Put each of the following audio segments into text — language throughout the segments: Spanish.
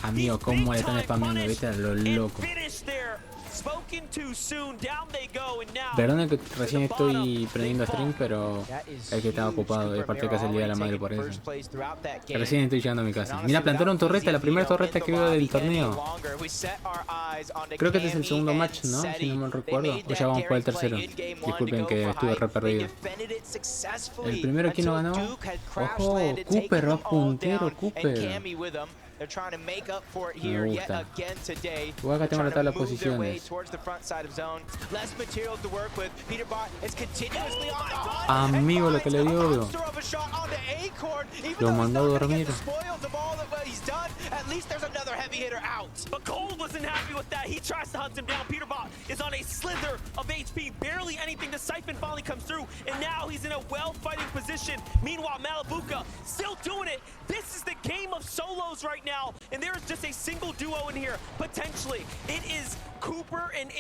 Amigo, cómo le están spameando, viste, a lo loco. Perdón que recién estoy prendiendo stream, pero es que estaba ocupado. Es parte casi el día de la madre por eso. Recién estoy llegando a mi casa. Mira, plantaron torreta, la primera torreta que veo del torneo. Creo que este es el segundo match, ¿no? Si no mal recuerdo. O ya vamos por el tercero. Disculpen que estuve re perdido. ¿El primero quién lo ganó? Ojo, Cooper, va puntero, Cooper. Me gusta. Igual acá tengo la tabla de posiciones. Amigo, lo que le dio. Lo mandó a dormir. This is the game of solos right now, and there is just a single duo in here. Potentially, it is Cooper and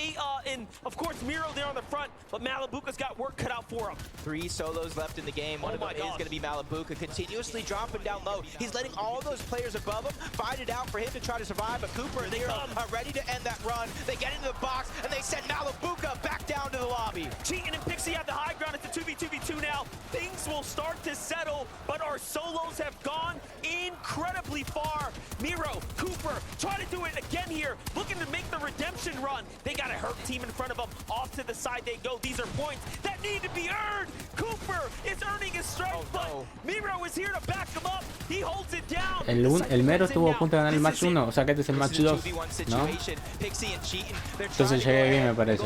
of course Miro there on the front, but Malibuca's got work cut out for him. 3 solos left in the game. One of them is going to be Malibuca, continuously dropping down low. He's letting all those players above him fight it out for him to try to survive, but Cooper and Miro are ready to end that run. They get into the box, and they send Malibuca back down to the lobby. Cheating and Pixie have the high ground. It's a 2v2v2 now. Things will start to settle, but our solos have gone incredibly far. Miro, Cooper, try to do it again here, looking to make the redemption run. They got a hurt team in front of them. Off to the side they go. These are points that need to be earned. Cooper is earning his strength, but Miro is here to back him up. He holds it down. El Mero estuvo a punto de ganar el match 1, o sea que este es el match 2, ¿no? Entonces llegué bien, me parece.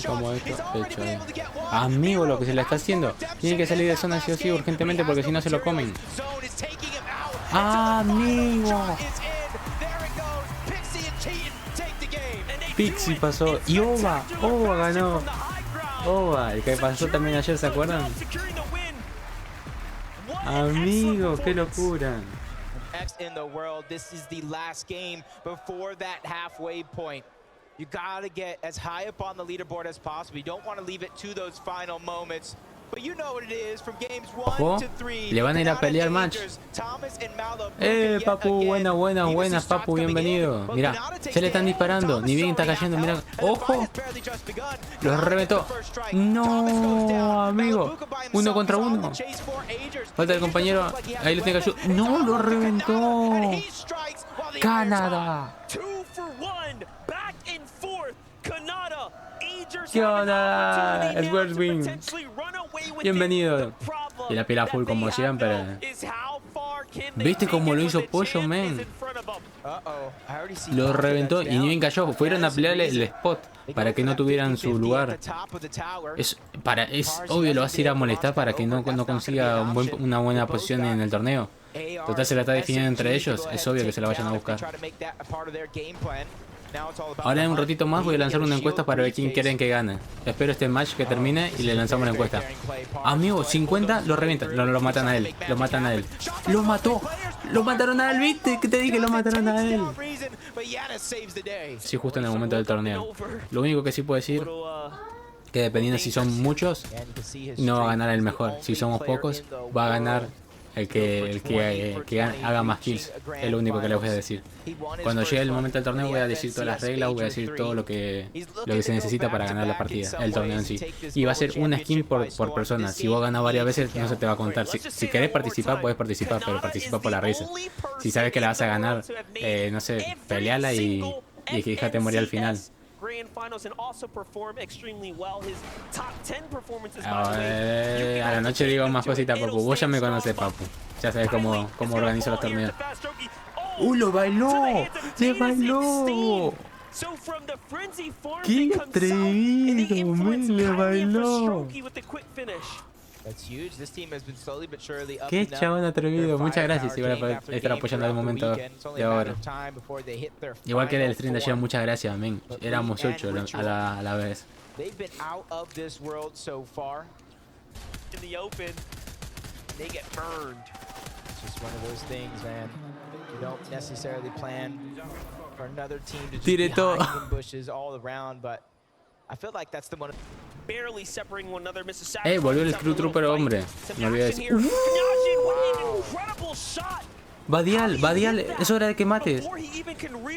Como esto, hecho ahí. Amigo, lo que se le está haciendo. Tiene que salir de zona sí o sí urgentemente porque si no se lo comen. Amigo. Pixie pasó y Ova ganó. Ova, el que pasó también ayer, ¿se acuerdan? Amigo, qué locura. In the world, this is the last game before that halfway point. You gotta get as high up on the leaderboard as possible. You don't want to leave it to those final moments. But you know what it is from games 1 to 3. Le van a ir a pelear match. Papu, buenas, Papu, bienvenido. Mira, se le están disparando. Ni bien está cayendo, mira. Ojo. Los reventó. No, amigo. 1 contra 1. Falta el compañero. Ahí lo tiene que ayudar. No, lo reventó. Canadá. ¿Qué onda? Swerwing. Bienvenido. Y la pila full como siempre. ¿Viste cómo lo hizo Pollo, man? Lo reventó y ni bien cayó. Fueron a pelearle el spot para que no tuvieran su lugar. Es obvio, lo vas a ir a molestar para que no consiga una buena posición en el torneo. Total, se la está definiendo entre ellos. Es obvio que se la vayan a buscar. Ahora en un ratito más voy a lanzar una encuesta para ver quién quieren que gane. Espero este match que termine y le lanzamos la encuesta. Amigo, 50 lo revientan. Lo matan a él. Lo matan a él. ¡Lo mató! ¡Lo mataron a él! ¿Viste? Que te dije, lo mataron a él. Sí, justo en el momento del torneo. Lo único que sí puedo decir, que dependiendo si son muchos, no va a ganar el mejor. Si somos pocos, va a ganar el que haga más kills. Es lo único que les voy a decir. Cuando llegue el momento del torneo voy a decir todas las reglas, voy a decir todo lo que se necesita para ganar la partida, el torneo en sí. Y va a ser una skin por persona. Si vos ganas varias veces no se te va a contar. Si querés participar, puedes participar, pero participa por la risa. Si sabes que la vas a ganar, no sé, peleala y déjate morir al final. A la noche digo más cositas, Papu. Vos ya me conocés, Papu. Ya sabes cómo organizo los torneos. ¡Lo bailó! ¡Le bailó! ¡Qué atrevido! ¡Le bailó! Qué chabón atrevido. Muchas gracias igual por estar apoyando al momento de ahora. Igual que el stream de ayer, muchas gracias, men. Éramos 8 a la vez. Tire todo. Volvió el Screw Trooper, hombre. Me olvidé de decir. Badial, es hora de que mates.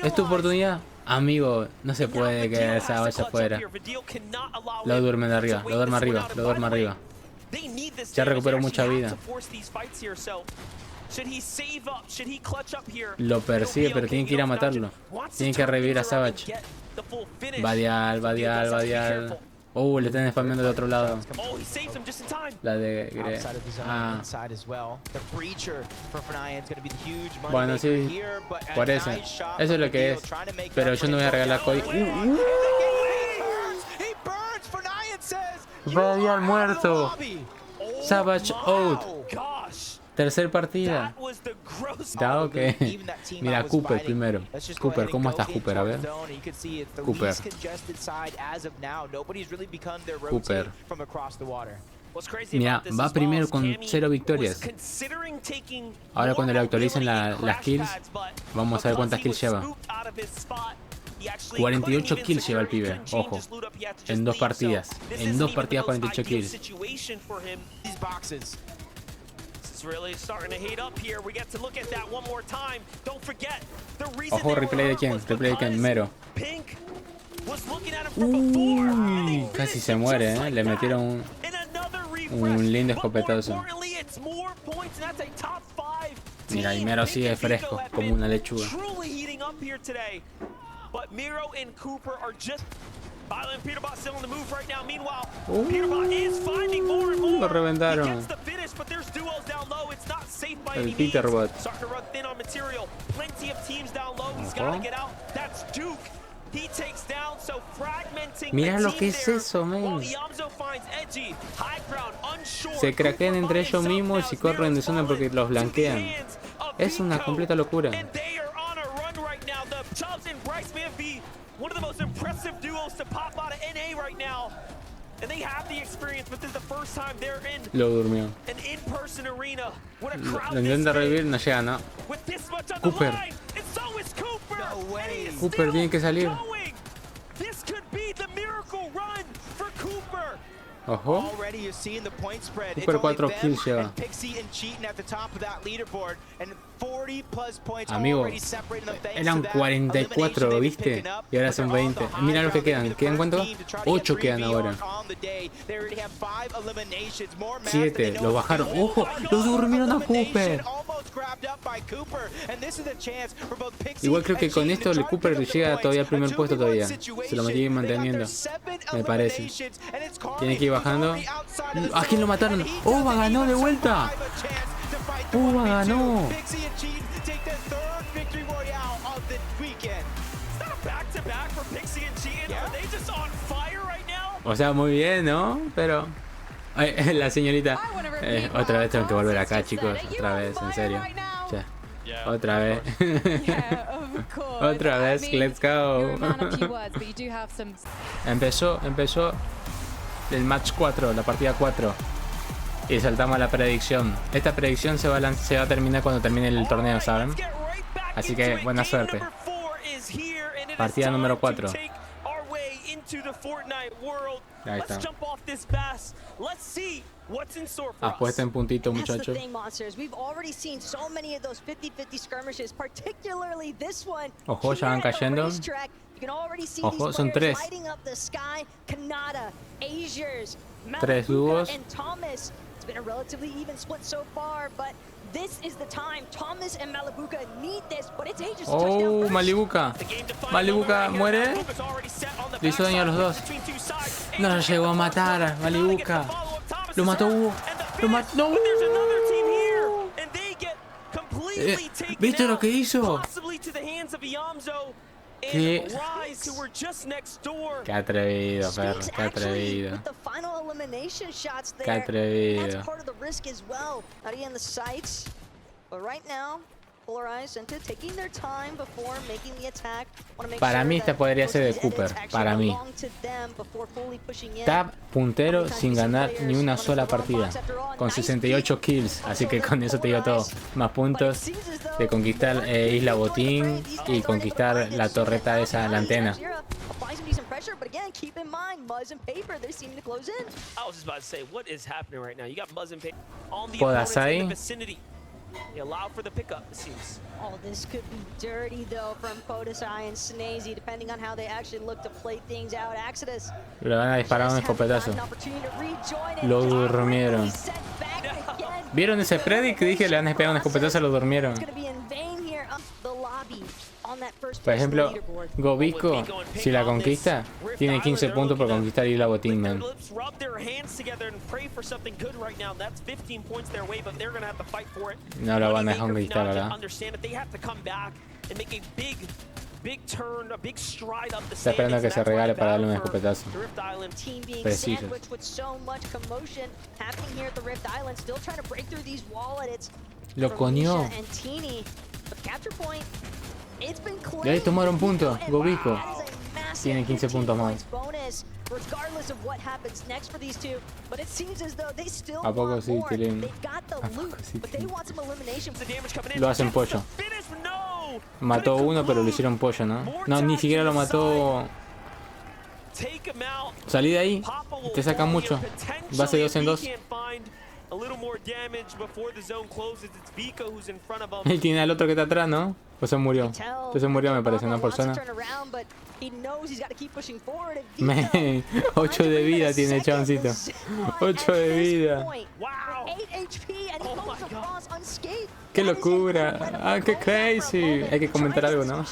Es tu oportunidad. Amigo, no se puede que esa vaya afuera. Lo duerme de arriba, lo duerme arriba, lo duerme arriba. Ya recuperó mucha vida. Lo persigue, pero tiene que ir a matarlo. Tiene que revivir a Savage. Badial. Le están spameando de otro lado. La de Gran. Bueno, sí, parece. Eso es lo que es. Pero yo no voy a regalar código. Badial muerto. Savage out. Tercer partida. Da ok. Mira, Cooper primero. Cooper, ¿cómo estás, Cooper? A ver. Cooper. Mira, va primero con 0 victorias. Ahora cuando le actualicen las kills, vamos a ver cuántas kills lleva. 48 kills lleva el pibe, ojo. En 2 partidas. En 2 partidas 48 kills. Ojo, replay de quién, Mero. Casi se muere, le metieron un lindo escopetazo. Mira, y Mero sigue fresco, como una lechuga. Lo reventaron. El Peterbot. Mira lo que es eso, man. Se craquean entre ellos mismos y corren de zona porque los blanquean. Es una completa locura. One of the most impressive duos to pop out of NA right now. And they have the experience, but this is the first time they're in an in-person arena. What a crowd. Lo intenta revivir, no llega, no. Cooper. Cooper tiene que salir. This could be the miracle run for Cooper. Ojo. Cooper 4 kills lleva. Amigo, eran 44, ¿viste? Y ahora son 20. Mira los que quedan. ¿Quedan cuántos? 8 quedan ahora. 7. Los bajaron. ¡Ojo! ¡Los durmieron a Cooper! Igual creo que con esto el Cooper llega todavía al primer puesto todavía. Se lo mantiene manteniendo. Me parece. Tiene que ir bajando. ¿A quién lo mataron? ¡Oba ganó de vuelta! ¡Oba ganó! O sea, muy bien, ¿no? Pero... la señorita... otra vez tengo que volver acá, chicos. Otra vez, en serio. Ya. Otra vez. Otra vez, let's go. Empezó el match 4, la partida 4. Y saltamos a la predicción. Esta predicción se va a terminar cuando termine el torneo, ¿saben? Así que buena suerte. Partida número 4. Ahí está. Apuesta en puntito, muchachos. Ojo, ya van cayendo. Ojo, son 3. 3 dúos. Oh, Malibuca. Malibuca muere. Le hizo daño a los dos. No lo llegó a matar, Malibuca. Lo mató Hugo. Lo mató. ¡No! ¿Viste lo que hizo? Qué atrevido, perro. Qué atrevido. Qué atrevido. Para mí esta podría ser de Cooper. Para mí. Tab puntero sin ganar ni una sola partida. Con 68 kills. Así que con eso te digo todo. Más puntos de conquistar Isla Botín y conquistar la torreta esa, la antena. again, keep in mind, Muzz and Paper, they're seeming to close in. I was just about to say, what is happening right now? You got Muzz and Paper on the Podas opponents in ahí. the vicinity. They allow for the pickup, it seems. Oh, this could be dirty, though, from Podesai and Snazy, depending on how they actually look to play things out. Exodus. Le van a disparar un escopetazo. Lo durmieron. ¿Vieron ese predict que dije? Le van a disparar un escopetazo, lo durmieron. Por ejemplo, Gobisco, si la conquista, tiene 15 puntos por conquistar y la botín, man. No lo van a conquistar, ¿verdad? Está esperando que se regale para darle un escopetazo. Preciso. Lo coñó. Y ahí tomaron puntos. Gobisco tiene 15 puntos más. ¿A poco sí, Tilín? ¿A poco sí, Tilín? Lo hacen pollo. Mató uno, pero lo hicieron pollo, ¿no? No, ni siquiera lo mató. Salí de ahí. Te sacan mucho. Base 2 en 2. Y tiene al otro que está atrás, ¿no? Pues se murió. Entonces murió, me parece, una persona. 8 de vida tiene el chaboncito. 8 de vida. ¡Qué locura! ¡Ah, qué crazy! Hay que comentar algo, ¿no?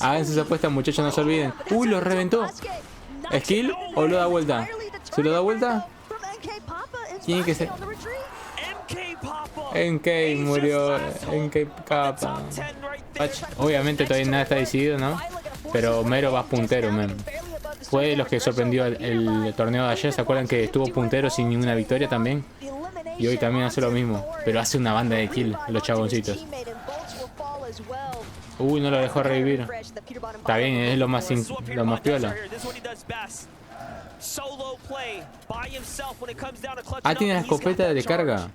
Hagan sus apuestas, muchachos, no se olviden. ¡Uy, lo reventó! ¿Skill o lo da vuelta? ¿Se lo da vuelta? Tiene que ser. NK murió. NK capa. Obviamente todavía nada está decidido, ¿no? Pero Mero va puntero, man. Fue los que sorprendió el torneo de ayer. ¿Se acuerdan que estuvo puntero sin ninguna victoria también? Y hoy también hace lo mismo. Pero hace una banda de kill los chaboncitos. Uy, no lo dejó revivir. Está bien, es lo más piola. Ah, tiene la escopeta de carga.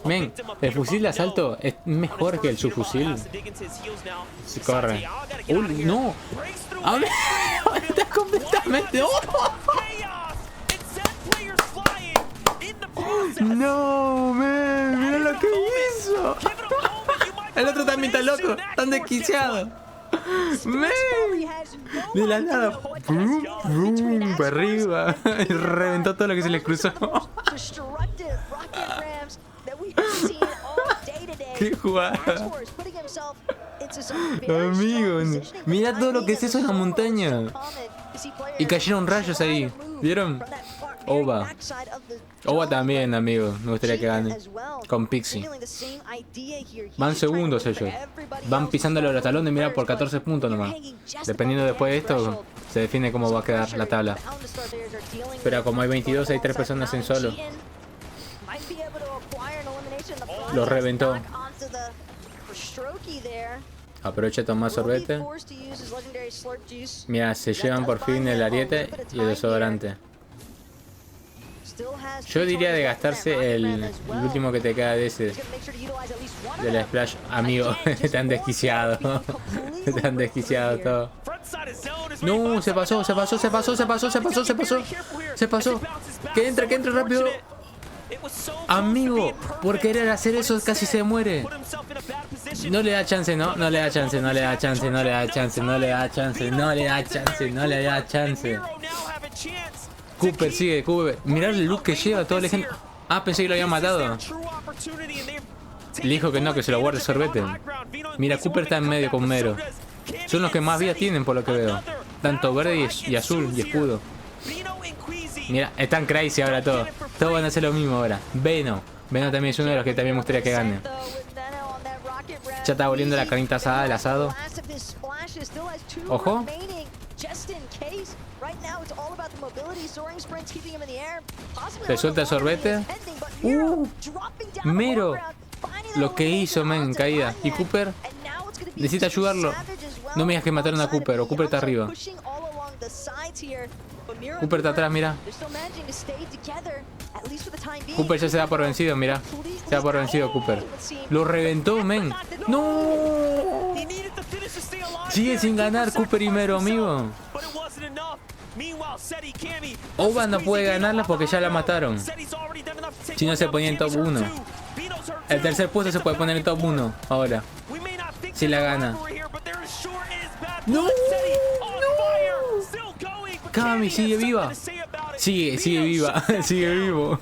Men, el fusil de asalto es mejor que el subfusil. Se corre. No. A ver, está completamente. No, man, mira lo que hizo. El otro también está loco, tan desquiciado. Man, de la nada, para arriba, y reventó todo lo que se le cruzó. Qué jugada. Amigo, mira todo lo que es eso en la montaña. Y cayeron rayos ahí, ¿vieron? Ova. Ova también, amigo. Me gustaría que gane. Con Pixie. Van segundos ellos. Van pisándole los talones, mira, por 14 puntos nomás. Dependiendo después de esto, se define cómo va a quedar la tabla. Pero como hay 22, hay 3 personas en solo. Lo reventó. Aprovecha a tomar sorbete. Mira, se llevan por fin el ariete y el desodorante. Yo diría de gastarse el último que te queda de ese. Del splash. Amigo, tan desquiciado. Tan desquiciado todo. No, se pasó. Que entre rápido. Amigo, por querer hacer eso casi se muere. No le da chance, ¿no? No le da chance. Cooper sigue, Mirá el look que lleva toda la gente. Ah, pensé que lo había matado. Le dijo que no, que se lo guarde el sorbete. Mira, Cooper está en medio con Mero. Son los que más vida tienen por lo que veo. Tanto verde y azul y escudo. Mira, están crazy ahora todos. Todos van a hacer lo mismo ahora. Veno también es uno de los que también me gustaría que gane. Ya está volviendo la carnita asada, el asado. Ojo. Se suelta el sorbete. Mero. Lo que hizo, men, en caída. Y Cooper necesita ayudarlo. No me digas que mataron a Cooper, o Cooper está arriba. Cooper está atrás, mira. Cooper ya se da por vencido, mira. Se da por vencido Cooper. Lo reventó, men. ¡No! Sigue sin ganar Cooper y Mero, amigo. Ova no puede ganarla porque ya la mataron. Si no se ponía en top 1. El tercer puesto se puede poner en top 1 ahora. Si la gana. ¡No! ¡No! Kami sigue viva. Sigue viva. Sigue vivo.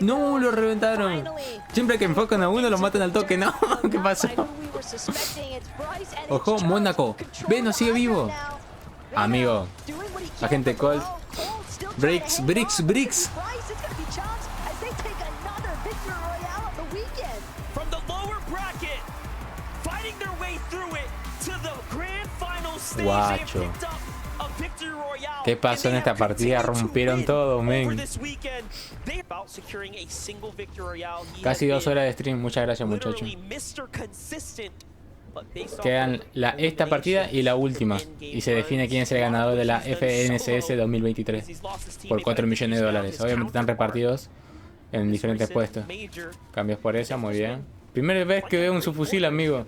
No, lo reventaron. Siempre que enfocan a uno lo matan al toque. No, ¿qué pasó? Ojo, Mónaco. Ve, no sigue vivo. Amigo. Agente Colt. Bricks. Guacho. ¿Qué pasó en esta partida? Rompieron todo, men. Casi 2 horas de stream. Muchas gracias, muchachos. Quedan esta partida y la última. Y se define quién es el ganador de la FNCS 2023. Por 4 millones de dólares. Obviamente están repartidos en diferentes puestos. Cambios por esa, muy bien. Primera vez que veo un subfusil, amigo.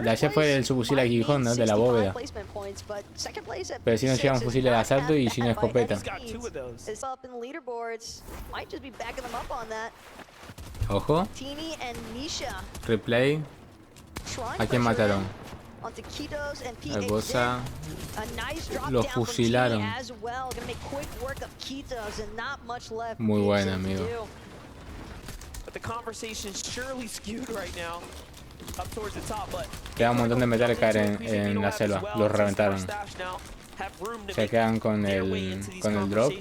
La ya fue del subfusil aguijón, ¿no? De la bóveda. Pero si no llega un fusil de asalto y si no escopeta. Ojo. Replay. ¿A quién mataron? Al Bosa. Los fusilaron. Muy bueno, amigo. Queda un montón de metal caer en la selva. Los reventaron. Se quedan con el drop.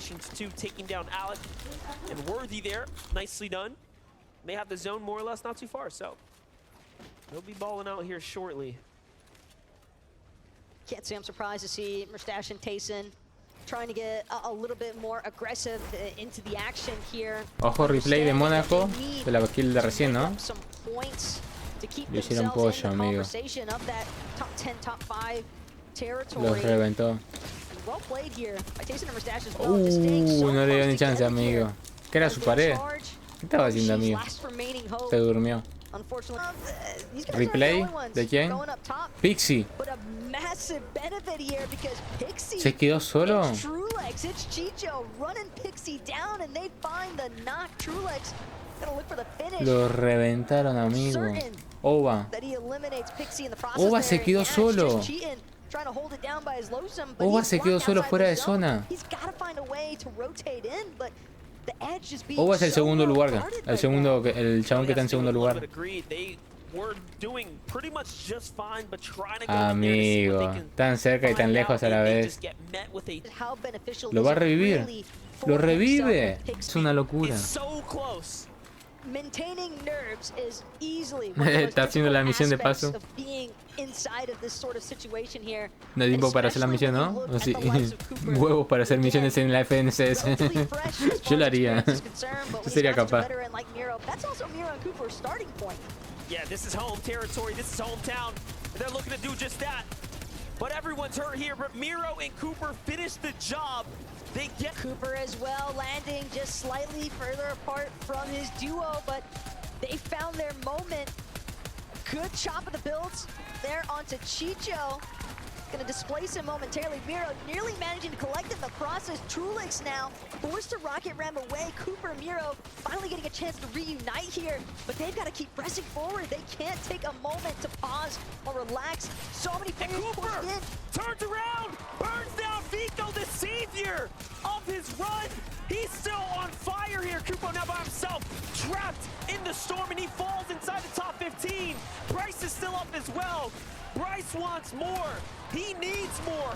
Can't say I'm surprised to see Mustache and Tayson trying to get a little bit more aggressive into the action here. Ojo, replay de Mónaco de la kill de recién, ¿no? Le hicieron pollo, amigo. Los reventó. No le dio ni chance, amigo. ¿Qué era su pared? ¿Qué estaba haciendo, amigo? Se durmió. Replay de quién? Pixie. ¿Se quedó solo? Lo reventaron, amigo. Ova se quedó solo. Ova se quedó solo fuera de zona. Ova es el segundo lugar. El chabón que está en segundo lugar. Amigo, tan cerca y tan lejos a la vez. Lo va a revivir. Lo revive. Es una locura. Está haciendo la misión de paso. No hay tiempo para hacer la misión, ¿no? O sí. Huevos para hacer misiones en la FNCS. Yo lo haría. Yo sería capaz. Yeah, this is home territory. This is hometown. They're looking to do just that. But everyone's hurt here. But Miro and Cooper finish the job. They get Cooper as well, landing just slightly further apart from his duo, but they found their moment. Good chop of the builds there onto Chicho. Gonna displace him momentarily. Miro nearly managing to collect in the process. Trulix now forced to rocket ram away. Cooper and Miro finally getting a chance to reunite here, but they've got to keep pressing forward. They can't take a moment to pause or relax. So many players pushed in. Turns around, burns down Vico, the savior of his run. He's still on fire here. Cooper now by himself, trapped in the storm, and he falls inside the top 15. Bryce is still up as well. Bryce wants more. He needs more.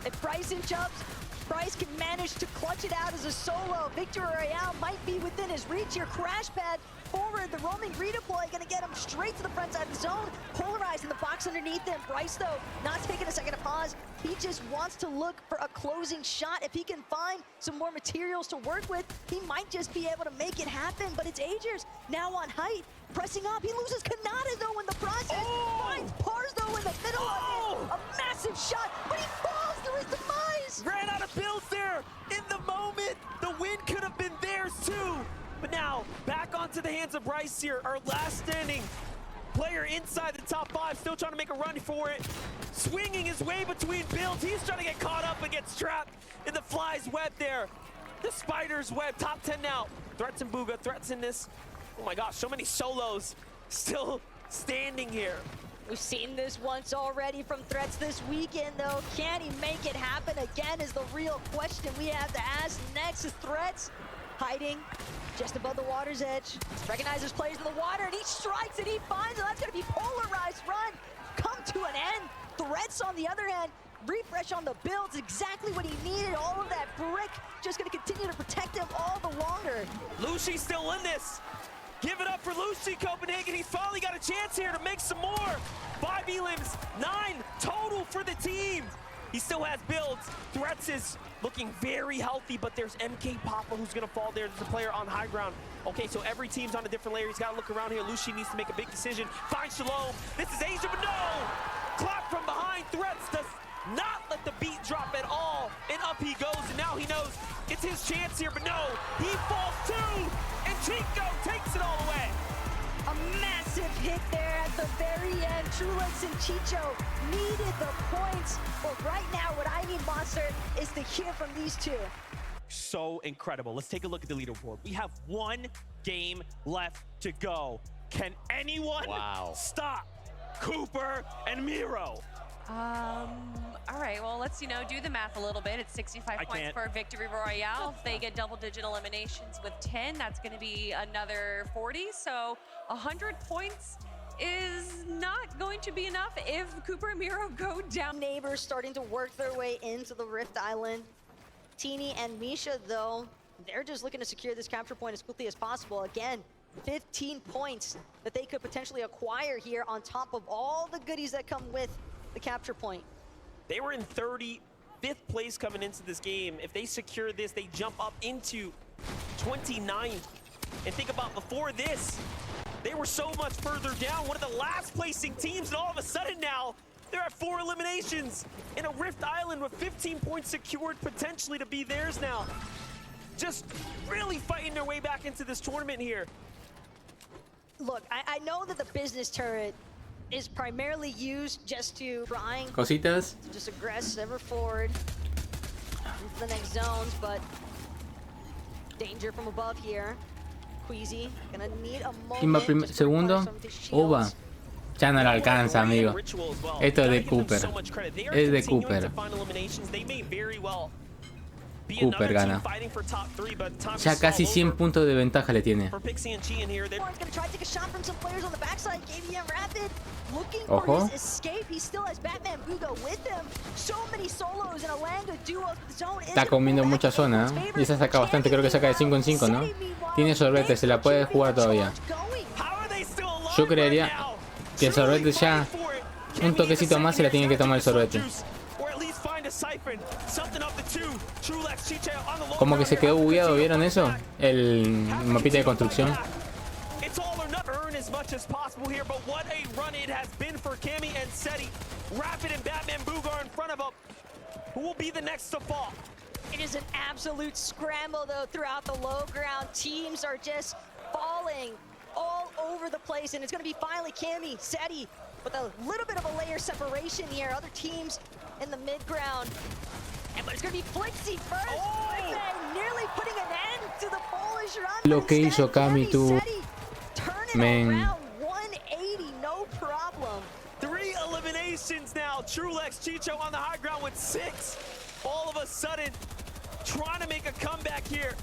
If Bryson jumps, Bryce can manage to clutch it out as a solo. Victory Royale might be within his reach here. Crash pad forward, the roaming redeploy gonna get him straight to the front side of the zone. Polarized in the box underneath him. Bryce though, not taking a second to pause. He just wants to look for a closing shot. If he can find some more materials to work with, he might just be able to make it happen. But it's Agers now on height, pressing up. He loses Kanata though in the process. Finds Pars though in the middle of it. A massive shot, but he falls to his demise. Ran out of builds there. hands of Bryce here. Our last standing player inside the top 5, still trying to make a run for it. Swinging his way between builds. He's trying to get caught up and gets trapped in the Fly's web there. The Spider's web, top 10 now. Threats in Bugha, threats in this. Oh my gosh, so many solos still standing here. We've seen this once already from Threats this weekend, though. Can he make it happen again is the real question we have to ask. Next is Threats hiding just above the water's edge. Recognizes players in the water, and he strikes and he finds it. That's going to be polarized run. Come to an end. Threats on the other hand, refresh on the builds, exactly what he needed. All of that brick just going to continue to protect him all the longer. Lucy's still in this. Give it up for Lucy Copenhagen. He's finally got a chance here to make some more. 5 elims, 9 total for the team. He still has builds. Threats is looking very healthy, but there's MK Papa who's gonna fall there. There's a player on high ground. Okay, so every team's on a different layer. He's gotta look around here. Lucy needs to make a big decision. Find Shalom. This is Asia, but no! Clap from behind. Threats does not let the beat drop at all. And up he goes, and now he knows it's his chance here, but no, he falls too! And Chico takes it all away. A massive hit there at the very end. Trulex and Chicho needed the points. But right now, what I need, Monster, is to hear from these two. So incredible. Let's take a look at the leaderboard. We have 1 game left to go. Can anyone stop Cooper and Miro? All right, well, let's, do the math a little bit. It's 65 points for Victory Royale. If they get double-digit eliminations with 10, that's going to be another 40. So 100 points is not going to be enough if Cooper and Miro go down. Neighbors starting to work their way into the Rift Island. Teeny and Misha, though, they're just looking to secure this capture point as quickly as possible. Again, 15 points that they could potentially acquire here on top of all the goodies that come with the capture point. They were in 35th place coming into this game. If they secure this, they jump up into 29th. And think about before this, they were so much further down, one of the last placing teams, and all of a sudden now, they're at 4 eliminations in a Rift Island with 15 points secured potentially to be theirs now. Just really fighting their way back into this tournament here. Look, I know that the business turret is primarily used just to trying Cositas. to just aggress ever forward into the next zones, but danger from above here. Queasy gonna need a moment. Segundo. Uva. Ya no le alcanza, amigo. Esto es de Cooper. Es de Cooper. Cooper gana. Ya casi 100 puntos de ventaja le tiene. Ojo. Está comiendo mucha zona, ¿eh? Y esa saca bastante, creo que saca de 5 en 5, ¿no? Tiene sorbete, se la puede jugar todavía. Yo creería que el sorbete ya un toquecito más se la tiene que tomar el sorbete. Como que se quedó bugueado, ¿vieron eso? El mapita de construcción. It is an absolute scramble, though, throughout the low ground. Teams are just falling all over the place, and it's going to be finally Cammy, Seti, with a little bit of a layer separation here. Other teams in the mid ground. But it's going to be Flixie first. Oh! Nearly putting an end to the Polish run. Lo que hizo Cammy, tú. Man. 180, no problem. 3 eliminations now. Trulex, Chicho on the high ground with 6. All of a sudden, trying to make a comeback here.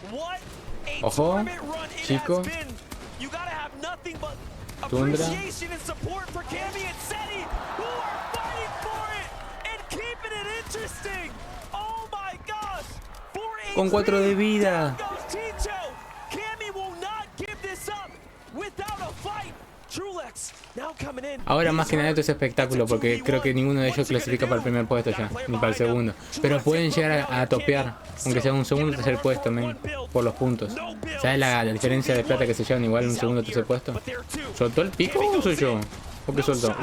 What a tournament run it has been. You gotta have nothing but appreciation and support for Cammy and Seti, who are fighting for it and keeping it interesting. Oh my gosh. Con 4 de vida. Cammy will not give this up without a fight. Ahora más que nada esto es espectáculo, porque creo que ninguno de ellos clasifica para el primer puesto ya, ni para el segundo. Pero pueden llegar a topear, aunque sea un segundo o tercer puesto, por los puntos. ¿Sabes la diferencia de plata que se llevan igual en un segundo o tercer puesto? ¿Soltó el pico o soy yo? ¿O qué soltó?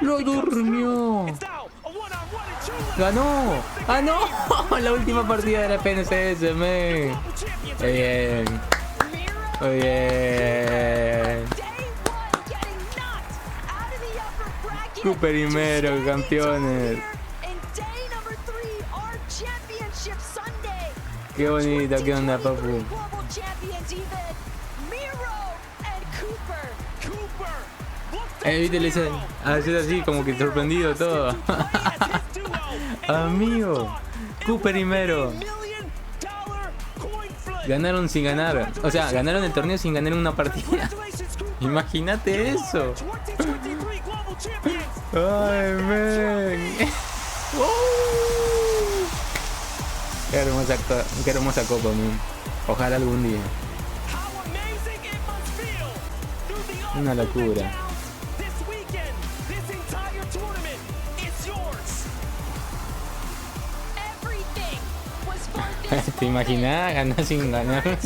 ¡Lo durmió! ¡Ganó! ¡Ah, no! La última partida de la PNCS, Bien. Muy bien. Cooper y Mero, campeones. Qué bonito, qué onda, papu. Viste, le hice hacer así como que sorprendido todo. Amigo, Cooper y Mero ganaron sin ganar. O sea, ganaron el torneo sin ganar una partida. Imagínate eso. Ay, man. Qué hermosa copa, man. Ojalá algún día. Una locura. ¿Te imaginas ganar sin ganar? Ay,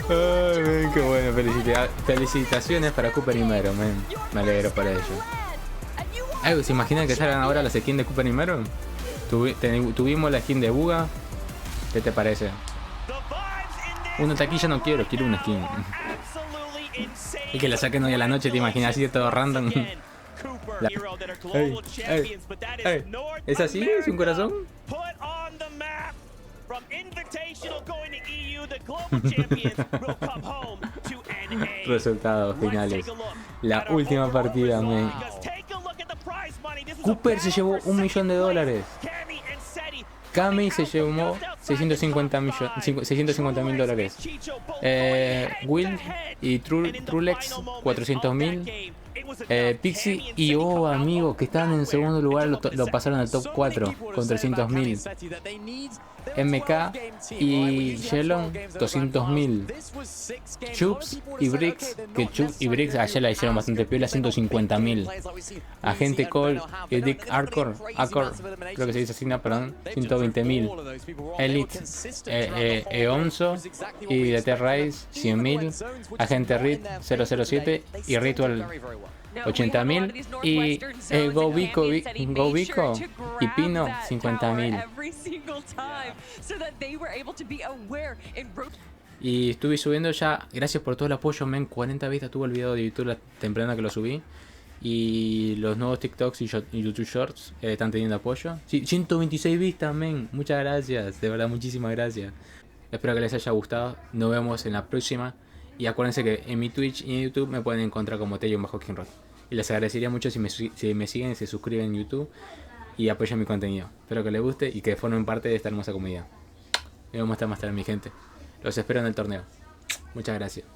man, qué bueno. Felicitaciones para Cooper y Mero, man. Me alegro por ello. Ay, ¿se imaginan que salgan ahora las skins de Cooper y Mero? Tuvimos la skin de Buga. ¿Qué te parece? Una taquilla no quiero una skin. Y que la saquen hoy a la noche, ¿te imaginas? Así de todo random. ¿Es así? ¿Es un corazón? Resultados finales. La última partida, man. Cooper se llevó $1.000.000. Kami se llevó $650.000. Will y Trulex 400.000. Pixie y amigo, que estaban en segundo lugar, lo pasaron al top 4 con 300.000. MK y Shelon 200.000. Chubbs y Briggs, que Chubbs y Briggs ayer la hicieron bastante piola, 150.000. Agente Cole y Dick Arcor, creo que se dice así, no, perdón, 120.000. Elite, Eonzo y DT Rise 100.000. Agente Reed 007 y Ritual 80.000 y Go Vico y Pino 50.000. Y estuve subiendo ya, gracias por todo el apoyo, men. 40 vistas tuvo el video de YouTube la temprana que lo subí. Y los nuevos TikToks y YouTube Shorts están teniendo apoyo. Sí, 126 vistas, men. Muchas gracias, de verdad, muchísimas gracias. Espero que les haya gustado. Nos vemos en la próxima. Y acuérdense que en mi Twitch y en YouTube me pueden encontrar como Tello_Kinrod. Y les agradecería mucho si me siguen, se suscriben en YouTube y apoyan mi contenido. Espero que les guste y que formen parte de esta hermosa comunidad. Nos vemos más tarde, mi gente. Los espero en el torneo. Muchas gracias.